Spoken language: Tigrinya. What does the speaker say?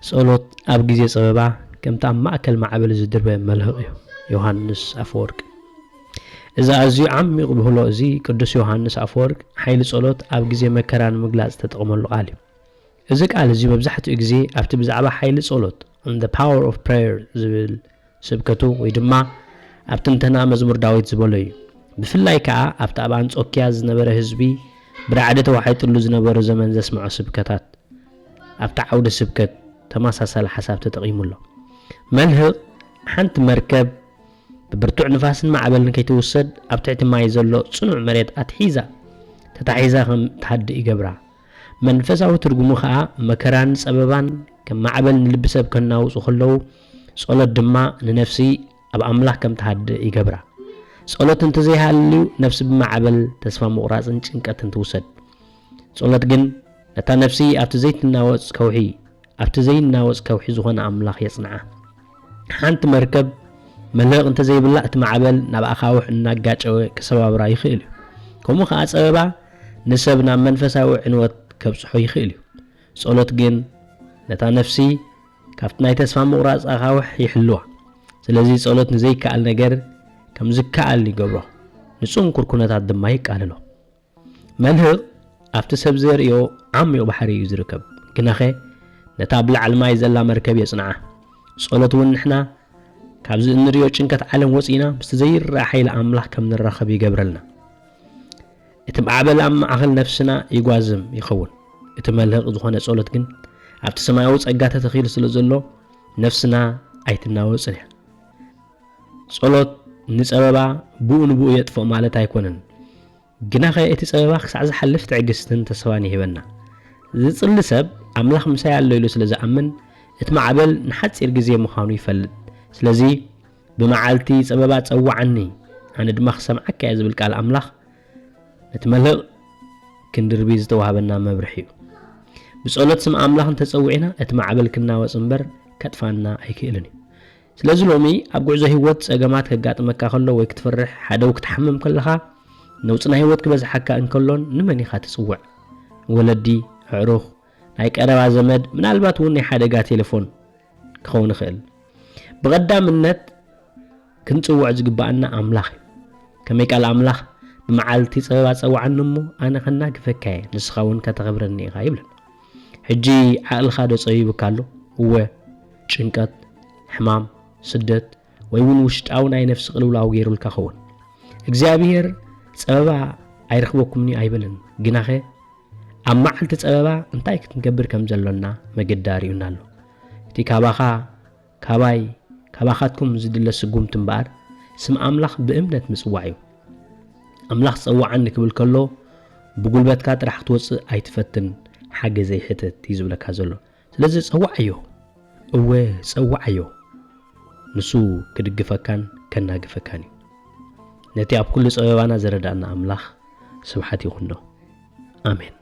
ጸሎት ኣብ ግዜ ጸበባ ከምታ ማእከል ማዕበል ዝድርበ መልህቕ እዩ ዮሐንስ አፈወርቅ እዛ ኣዝዩ ዓሚቕ ብህሎ እዚ ቅዱስ ዮሐንስ አፈወርቅ ሓይሊ ጸሎት ኣብ ግዜ መከራን ምግላጽ ተጠቕመሉ ቃል እዩ እዚ ቃል እዚ መብዛሕትኡ ግዜ ኣብቲ ብዛዕባ ሓይሊ ጸሎት on the power of prayer ዝብል ስብከቱ ወይ ድማ ኣብ ትንተና መዝሙር ዳዊት ዝበሎ እዩ ብፍላይ ከዓ ኣብቲ ኣብ አንጾኪያ ዝነበረ ህዝቢ ብራዕደ ተዋሒጡሉ ዝነበረ ዘመን ዘስምዖ ስብከታት ኣብቲ ዓውደ ስብከት ተመሳሳሊ ሓሳብ ተጠቒሙሎ መልህቕ ሓንቲ መርከብ ብብርቱዕ ንፋስን ማዕበልን ከይትውሰድ ኣብ ትሕቲ ማይ ዘሎ ጽኑዕ መሬት ኣትሒዛ ተታሒዛ ከም ትሃድእ ይገብራ መንፈሳዊ ትርጉሙ ከዓ መከራን ጸበባን ከም ማዕበል ንልቢ ሰብ ከናውፁ ከለዉ ጸሎት ድማ ንነፍሲ ኣብ ኣምላኽ ከም ትሃድእ ይገብራ ጸሎት እንተዘይሃልዩ ነፍሲ ብማዕበል ተስፋ ምቑራጽን ጭንቀትን ትውሰድ ጸሎት ግን ነታ ነፍሲ ኣብቲ ዘይትናወጽ ከውሒ ዝኾነ ኣምላኽ የጽንዓ ሓንቲ መርከብ መልህቕ እንተዘይብላ እቲ ማዕበል ናብ ኣኻውሕ እናጋጨወ ክሰባብራ ይኽእል እዩ ከምኡ ከዓ ጸበባ ንሰብ ናብ መንፈሳዊ ዕንወት ከብጽሖ ይኽእል እዩ ጸሎት ግን ነታ ነፍሲ ካብቲ ናይ ተስፋ ምቑራጽ ኣኻውሕ ይሕልዋ ስለዚ ጸሎት ንዘይከኣል ነገር ከም ዝከኣል ይገብሮ ንጽንኩር ኩነታት ድማ ይቃልሎ መልህቕ ኣብቲ ሰብ ዘርእዮ ዓሚቕ ባሕሪ እዩ ዝርከብ ግናኸ ነታ ብላዕሊ ማይ ዘላ መርከብ የጽንዓ ጸሎት እውን ንሕና ካብዚ እንሪዮ ጭንቀት ዓለም ወፂና ምስቲ ዘይረአ ሓይሊ ኣምላኽ ከም ንራኸብ ይገብረልና እቲ ማዕበል ኣብ ማእኸል ነፍስና ይጓዝም ይኸውን እቲ መልህቕ ዝኾነ ጸሎት ግን ኣብቲ ሰማያዊ ጸጋ ተተኺሉ ስለ ዘሎ ነፍስና ኣይትናወጽን እያ ጸሎት ንጸበባ ብኡ ንብኡ የጥፍእ ማለት ኣይኮነን ግናኸ እቲ ጸበባ ክሳዕ ዝሓልፍ ትዕግስትን ተስፋን ይህበና ዝጽሊ ሰብ ኣምላኽ ምሳይ ኣሎ ኢሉ ስለ ዝኣምን እቲ ማዕበል ንሓፂር ግዜ ምዃኑ ይፈልጥ ስለዚ ብመዓልቲ ጸበባ ጸዋዓኒ ኣነ ድማ ክሰምዓካ እየ ዝብል ቃል ኣምላኽ ነቲ መልህቕ ክንድርቢ ዝተዋሃበና መብርሒ እዩ ብጸሎት ስም ኣምላኽ እንተጸዊዕና እቲ ማዕበል ክናወጽ እምበር ከጥፋና ኣይክእልን እዩ ስለዚ ሎሚ ኣብ ጉዕዞ ህይወት ጸገማት ከጋጥመካ ከሎ ወይ ክትፈርሕ ሓደ ክትሓመም ከለኻ ነውጽና ህይወት ክበዝሓካ እንከሎን ንመን ኢኻ ትጽውዕ ወለዲ ኣዕሩኽ ናይ ቀረባ ዘመድ ምናልባት እውን ናይ ሓደጋ ቴሌፎን ክኸውን ይኽእል ብቐዳምነት ክንጽውዕ ዝግባአና ኣምላኽ ከመይ ቃል ኣምላኽ ብመዓልቲ ጸበባ ጸዋዓኒ እሞ ኣነ ከናግፈካ እየ ንስኻ እውን ከተኸብረኒ ኢኻ ይብለን ሕጂ ዓቕልኻ ዶ ጸቢብካ ኣሎ እወ ጭንቀት ሕማም ስደት ወይ እውን ውሽጣዊ ናይ ነፍሲ ቅልውላው ገይሩልካ ኸውን እግዚኣብሔር ጸበባ ኣይረኽበኩምኒ ኣይበለን ግናኸ ኣብ መዓልቲ ጸበባ እንታይ ክትንገብር ከም ዘሎና መገዳር እዩና ኣሎ እቲ ካባኻትኩም ዝድለ ስጉምቲ እምበኣር ስም ኣምላኽ ብእምነት ምጽዋዕ እዩ ኣምላኽ ጸዋዓኒ ክብል ከሎ ብጉልበትካ ጥራሕ ክትወፅእ ኣይትፈትን ሓገዝ ዘይሕትት እዩ ዝብለካ ዘሎ ስለዚ ጸዋዕዮ እወ ጸዋዕዮ ንሱ ክድግፈካን ከናግፈካን እዩ ነቲ ኣብ ኩሉ ጸበባና ዘረዳእና ኣምላኽ ስብሓት ይኹኖ ኣሜን